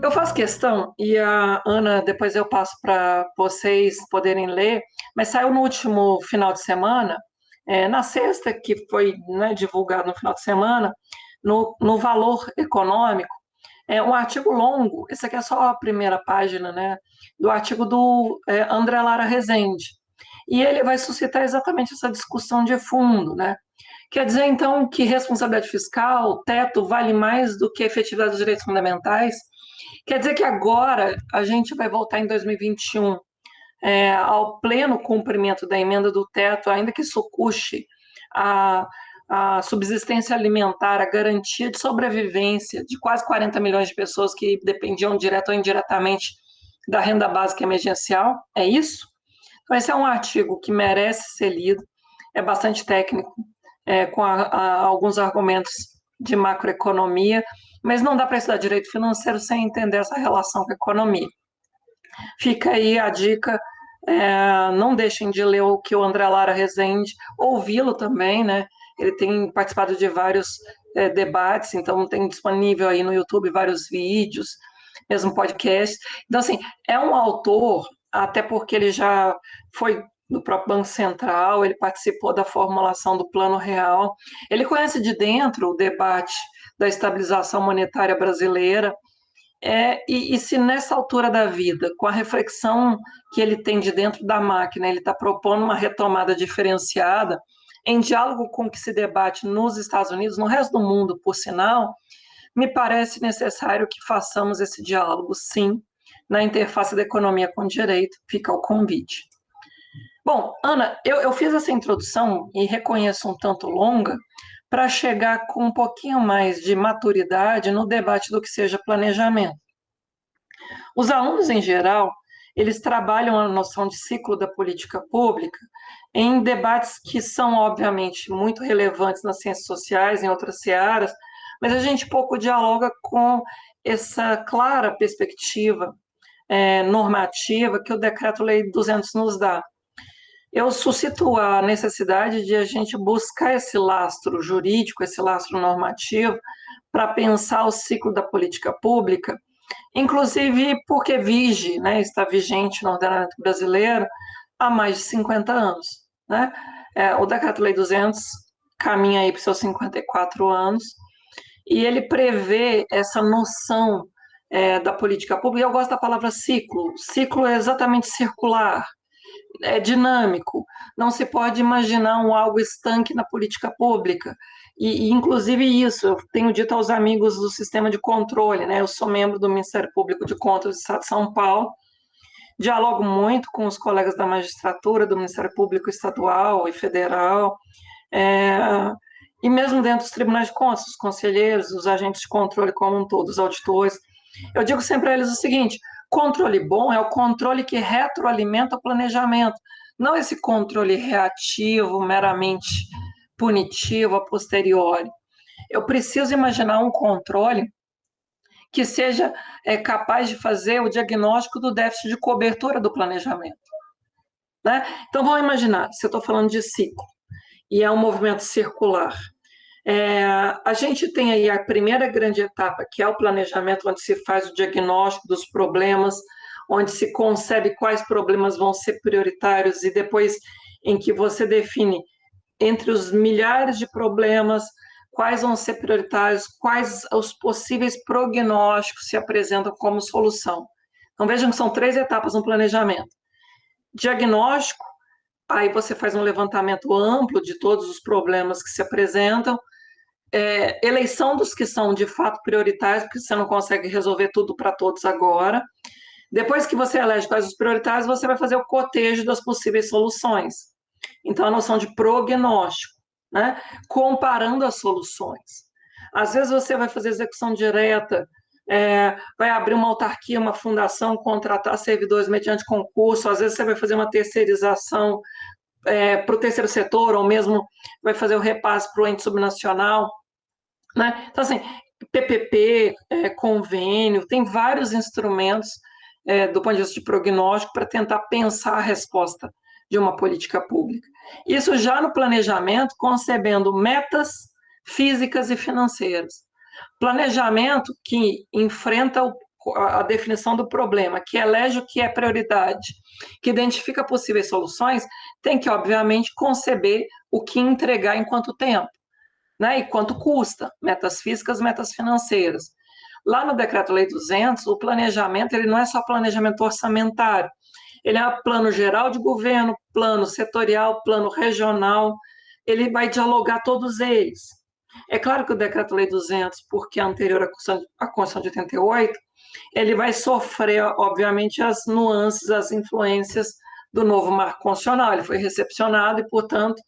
Eu faço questão, e a Ana, depois eu passo para vocês poderem ler, mas saiu no último final de semana, na sexta, que foi, né, divulgado no final de semana, no Valor Econômico, um artigo longo, esse aqui é só a primeira página, né, do artigo do André Lara Rezende. E ele vai suscitar exatamente essa discussão de fundo, né? Quer dizer, então, que responsabilidade fiscal, teto, vale mais do que a efetividade dos direitos fundamentais? Quer dizer que agora a gente vai voltar em 2021 ao pleno cumprimento da emenda do teto, ainda que isso custe a, a subsistência alimentar, a garantia de sobrevivência de quase 40 milhões de pessoas que dependiam direto ou indiretamente da renda básica emergencial? É isso? Então, esse é um artigo que merece ser lido, é bastante técnico, com alguns argumentos de macroeconomia, mas não dá para estudar direito financeiro sem entender essa relação com a economia. Fica aí a dica, não deixem de ler o que o André Lara Rezende, ouvi-lo também, né? Ele tem participado de vários debates, então tem disponível aí no YouTube vários vídeos, mesmo podcast. Então, assim, é um autor, até porque ele já foi do próprio Banco Central, ele participou da formulação do Plano Real, ele conhece de dentro o debate da estabilização monetária brasileira, e se nessa altura da vida, com a reflexão que ele tem de dentro da máquina, ele está propondo uma retomada diferenciada, em diálogo com o que se debate nos Estados Unidos, no resto do mundo, por sinal, me parece necessário que façamos esse diálogo, sim, na interface da economia com o direito, fica o convite. Bom, Ana, eu fiz essa introdução e reconheço um tanto longa para chegar com um pouquinho mais de maturidade no debate do que seja planejamento. Os alunos, em geral, eles trabalham a noção de ciclo da política pública em debates que são, obviamente, muito relevantes nas ciências sociais, em outras searas, mas a gente pouco dialoga com essa clara perspectiva normativa que o Decreto-Lei 200 nos dá. Eu suscito a necessidade de a gente buscar esse lastro jurídico, esse lastro normativo, para pensar o ciclo da política pública, inclusive porque vige, né, está vigente no ordenamento brasileiro há mais de 50 anos. Né? O Decreto-Lei 200 caminha aí para os seus 54 anos, e ele prevê essa noção da política pública. Eu gosto da palavra ciclo. Ciclo é exatamente circular, é dinâmico, não se pode imaginar algo estanque na política pública. Inclusive isso, eu tenho dito aos amigos do sistema de controle, né? Eu sou membro do Ministério Público de Contas do Estado de São Paulo, dialogo muito com os colegas da magistratura, do Ministério Público Estadual e Federal, e mesmo dentro dos tribunais de contas, os conselheiros, os agentes de controle como um todo, os auditores. Eu digo sempre a eles o seguinte: controle bom é o controle que retroalimenta o planejamento, não esse controle reativo, meramente punitivo, a posteriori. Eu preciso imaginar um controle que seja capaz de fazer o diagnóstico do déficit de cobertura do planejamento. Né? Então, vamos imaginar, se eu estou falando de ciclo, e é um movimento circular, a gente tem aí a primeira grande etapa, que é o planejamento, onde se faz o diagnóstico dos problemas, onde se concebe quais problemas vão ser prioritários e depois em que você define entre os milhares de problemas quais vão ser prioritários, quais os possíveis prognósticos se apresentam como solução. Então vejam que são 3 etapas no planejamento. Diagnóstico, aí você faz um levantamento amplo de todos os problemas que se apresentam, eleição dos que são de fato prioritários, porque você não consegue resolver tudo para todos agora. Depois que você elege quais os prioritários, você vai fazer o cotejo das possíveis soluções. Então, a noção de prognóstico, né? Comparando as soluções. Às vezes você vai fazer execução direta, vai abrir uma autarquia, uma fundação, contratar servidores mediante concurso, às vezes você vai fazer uma terceirização para o terceiro setor, ou mesmo vai fazer o repasse para o ente subnacional. Né? Então, assim, PPP, convênio, tem vários instrumentos do ponto de vista de prognóstico para tentar pensar a resposta de uma política pública. Isso já no planejamento, concebendo metas físicas e financeiras. Planejamento que enfrenta a definição do problema, que elege o que é prioridade, que identifica possíveis soluções, tem que, obviamente, conceber o que entregar em quanto tempo, né? E quanto custa, metas físicas, metas financeiras. Lá no Decreto-Lei 200, o planejamento ele não é só planejamento orçamentário, ele é plano geral de governo, plano setorial, plano regional, ele vai dialogar todos eles. É claro que o Decreto-Lei 200, porque é anterior à Constituição de 88, ele vai sofrer, obviamente, as nuances, as influências do novo marco constitucional. Ele foi recepcionado e, portanto,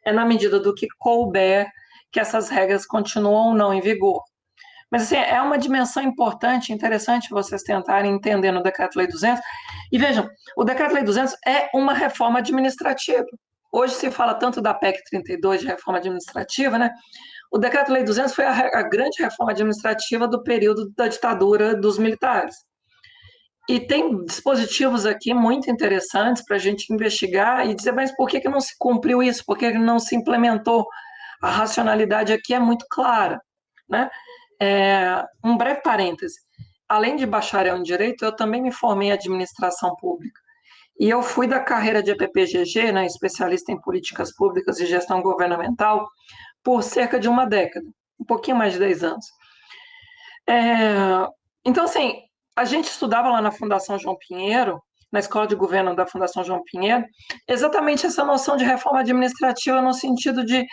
é na medida do que couber que essas regras continuam ou não em vigor. Mas, assim, é uma dimensão importante, interessante vocês tentarem entender no Decreto-Lei 200. E vejam, o Decreto-Lei 200 é uma reforma administrativa. Hoje se fala tanto da PEC 32 de reforma administrativa, né? O Decreto-Lei 200 foi a grande reforma administrativa do período da ditadura dos militares. E tem dispositivos aqui muito interessantes para a gente investigar e dizer, mas por que não se cumpriu isso? Por que não se implementou? A racionalidade aqui é muito clara, né? Um breve parêntese. Além de bacharel em Direito, eu também me formei em Administração Pública. E eu fui da carreira de EPPGG, né, especialista em Políticas Públicas e Gestão Governamental, por cerca de uma década, um pouquinho mais de 10 anos. Então, assim, a gente estudava lá na Fundação João Pinheiro, na Escola de Governo da Fundação João Pinheiro, exatamente essa noção de reforma administrativa no sentido de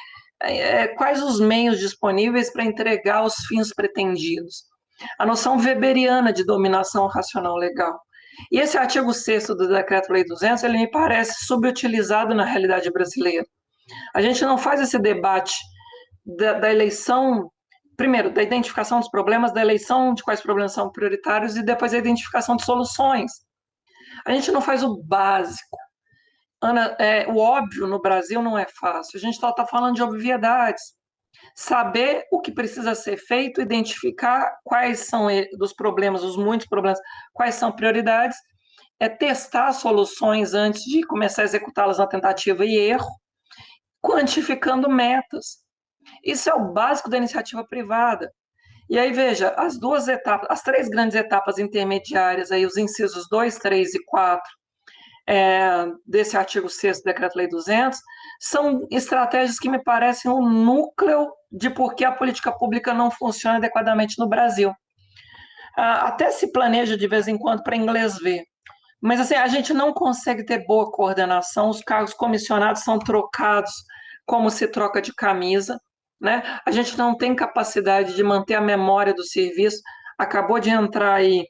quais os meios disponíveis para entregar os fins pretendidos. A noção weberiana de dominação racional legal. E esse artigo 6º do Decreto-Lei 200, ele me parece subutilizado na realidade brasileira. A gente não faz esse debate da eleição, primeiro, da identificação dos problemas, da eleição de quais problemas são prioritários e depois a identificação de soluções. A gente não faz o básico. Ana, o óbvio no Brasil não é fácil. A gente está falando de obviedades. Saber o que precisa ser feito, identificar quais são dos problemas, os muitos problemas, quais são prioridades, é testar soluções antes de começar a executá-las na tentativa e erro, quantificando metas. Isso é o básico da iniciativa privada. E aí, veja, as duas etapas, as três grandes etapas intermediárias, aí, os incisos 2, 3 e 4, desse artigo 6º do Decreto-Lei 200, são estratégias que me parecem o núcleo de por que a política pública não funciona adequadamente no Brasil. Até se planeja de vez em quando para inglês ver, mas assim, a gente não consegue ter boa coordenação, os cargos comissionados são trocados como se troca de camisa, né? A gente não tem capacidade de manter a memória do serviço. Acabou de entrar aí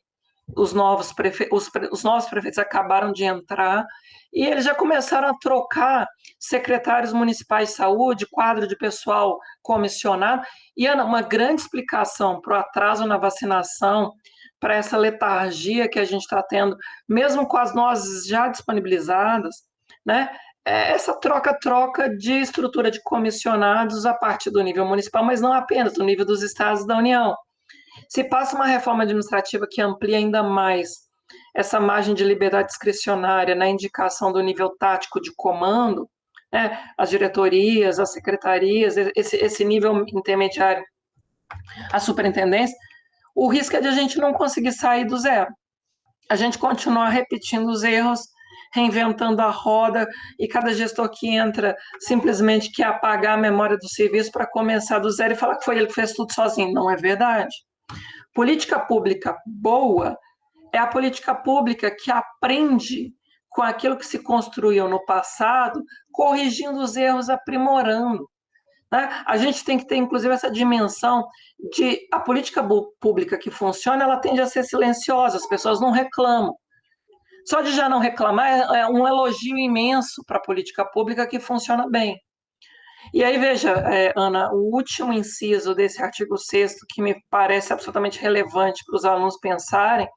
os novos prefeitos acabaram de entrar e eles já começaram a trocar secretários municipais de saúde, quadro de pessoal comissionado. E, Ana, uma grande explicação para o atraso na vacinação, para essa letargia que a gente está tendo, mesmo com as doses já disponibilizadas, né? Essa troca de estrutura de comissionados a partir do nível municipal, mas não apenas, do nível dos estados da União. Se passa uma reforma administrativa que amplia ainda mais essa margem de liberdade discricionária na indicação do nível tático de comando, né, as diretorias, as secretarias, esse nível intermediário, a superintendência, o risco é de a gente não conseguir sair do zero. A gente continuar repetindo os erros, reinventando a roda, e cada gestor que entra simplesmente quer apagar a memória do serviço para começar do zero e falar que foi ele que fez tudo sozinho. Não é verdade. Política pública boa é a política pública que aprende com aquilo que se construiu no passado, corrigindo os erros, aprimorando. Né? A gente tem que ter, inclusive, essa dimensão de a política pública que funciona, ela tende a ser silenciosa, as pessoas não reclamam. Só de já não reclamar é um elogio imenso para a política pública que funciona bem. E aí, veja, Ana, o último inciso desse artigo 6º, que me parece absolutamente relevante para os alunos pensarem,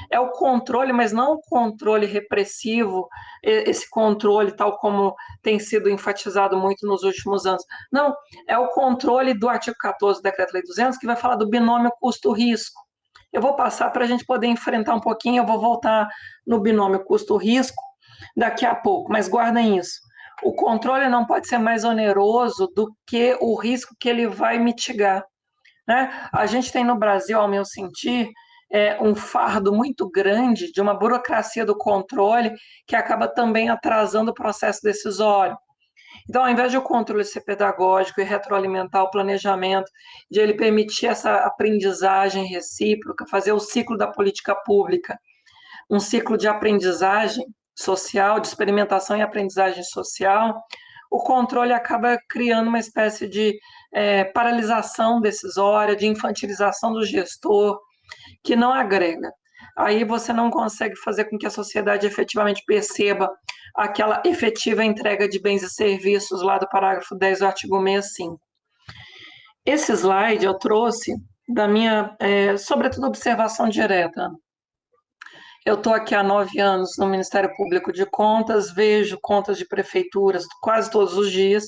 é o controle, mas não o controle repressivo, esse controle tal como tem sido enfatizado muito nos últimos anos. Não, é o controle do artigo 14 do Decreto-Lei 200, que vai falar do binômio custo-risco. Eu vou passar para a gente poder enfrentar um pouquinho, eu vou voltar no binômio custo-risco daqui a pouco, mas guardem isso. O controle não pode ser mais oneroso do que o risco que ele vai mitigar. Né? A gente tem no Brasil, ao meu sentir, um fardo muito grande de uma burocracia do controle que acaba também atrasando o processo decisório. Então, ao invés de o controle ser pedagógico e retroalimentar o planejamento, de ele permitir essa aprendizagem recíproca, fazer o ciclo da política pública, um ciclo de aprendizagem social, de experimentação e aprendizagem social, o controle acaba criando uma espécie de paralisação decisória, de infantilização do gestor, que não agrega. Aí você não consegue fazer com que a sociedade efetivamente perceba aquela efetiva entrega de bens e serviços lá do parágrafo 10 do artigo 65. Esse slide eu trouxe da minha, sobretudo, observação direta. Eu estou aqui há 9 anos no Ministério Público de Contas, vejo contas de prefeituras quase todos os dias.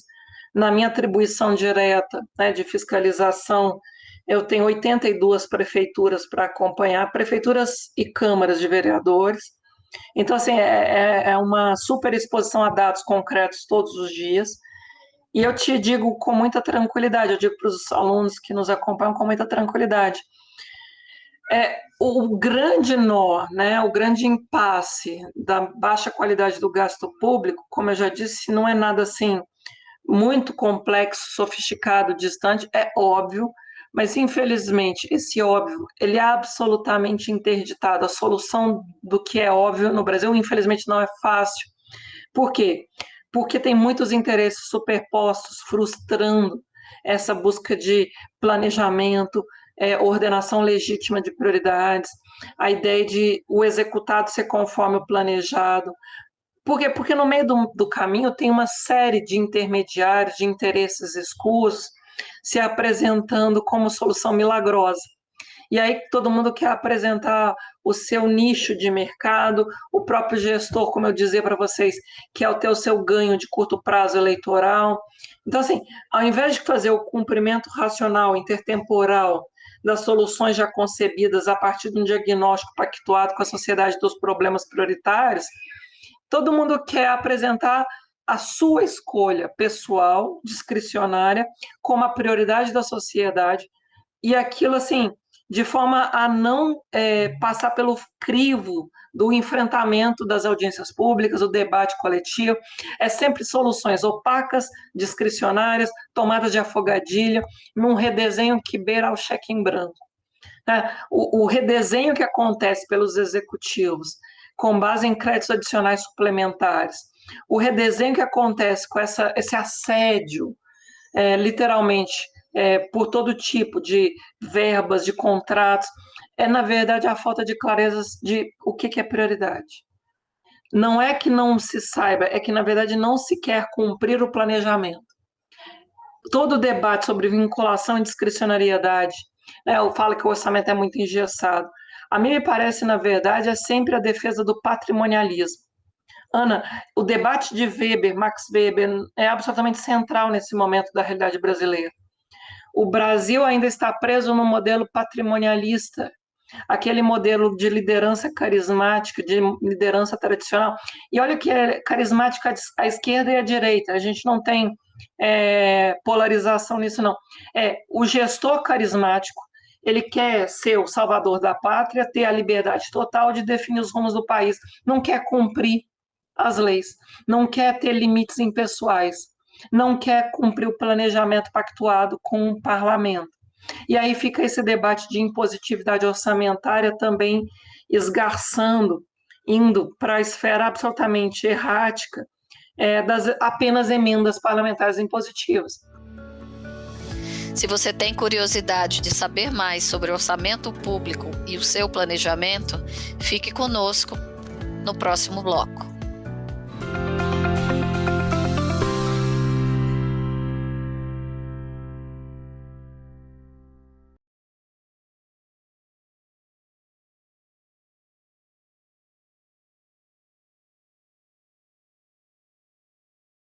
Na minha atribuição direta, né, de fiscalização, eu tenho 82 prefeituras para acompanhar, prefeituras e câmaras de vereadores. Então, assim, é uma super exposição a dados concretos todos os dias. E eu te digo com muita tranquilidade, eu digo para os alunos que nos acompanham com muita tranquilidade, o grande nó, né, o grande impasse da baixa qualidade do gasto público, como eu já disse, não é nada assim muito complexo, sofisticado, distante, é óbvio, mas infelizmente esse óbvio ele é absolutamente interditado. A solução do que é óbvio no Brasil, infelizmente, não é fácil. Por quê? Porque tem muitos interesses superpostos, frustrando essa busca de planejamento, ordenação legítima de prioridades, a ideia de o executado ser conforme o planejado. Por quê? Porque no meio do caminho tem uma série de intermediários, de interesses escusos, se apresentando como solução milagrosa. E aí todo mundo quer apresentar o seu nicho de mercado, o próprio gestor, como eu dizia para vocês, quer ter o seu ganho de curto prazo eleitoral. Então, assim, ao invés de fazer o cumprimento racional, intertemporal, das soluções já concebidas a partir de um diagnóstico pactuado com a sociedade dos problemas prioritários, todo mundo quer apresentar a sua escolha pessoal, discricionária, como a prioridade da sociedade, e aquilo, assim, de forma a não passar pelo crivo do enfrentamento das audiências públicas, o debate coletivo. É sempre soluções opacas, discricionárias, tomadas de afogadilha, num redesenho que beira o cheque em branco. O redesenho que acontece pelos executivos, com base em créditos adicionais suplementares, o redesenho que acontece com esse assédio, literalmente, por todo tipo de verbas, de contratos, na verdade, a falta de clareza de o que é prioridade. Não é que não se saiba, é que, na verdade, não se quer cumprir o planejamento. Todo o debate sobre vinculação e discricionariedade, né, eu falo que o orçamento é muito engessado. A mim me parece, na verdade, é sempre a defesa do patrimonialismo. Ana, o debate de Weber, Max Weber, é absolutamente central nesse momento da realidade brasileira. O Brasil ainda está preso no modelo patrimonialista, aquele modelo de liderança carismática, de liderança tradicional. E olha que é carismática à esquerda e à direita, a gente não tem polarização nisso, não. O gestor carismático, ele quer ser o salvador da pátria, ter a liberdade total de definir os rumos do país, não quer cumprir as leis, não quer ter limites impessoais, não quer cumprir o planejamento pactuado com o parlamento. E aí fica esse debate de impositividade orçamentária também esgarçando, indo para a esfera absolutamente errática das apenas emendas parlamentares impositivas. Se você tem curiosidade de saber mais sobre o orçamento público e o seu planejamento, fique conosco no próximo bloco.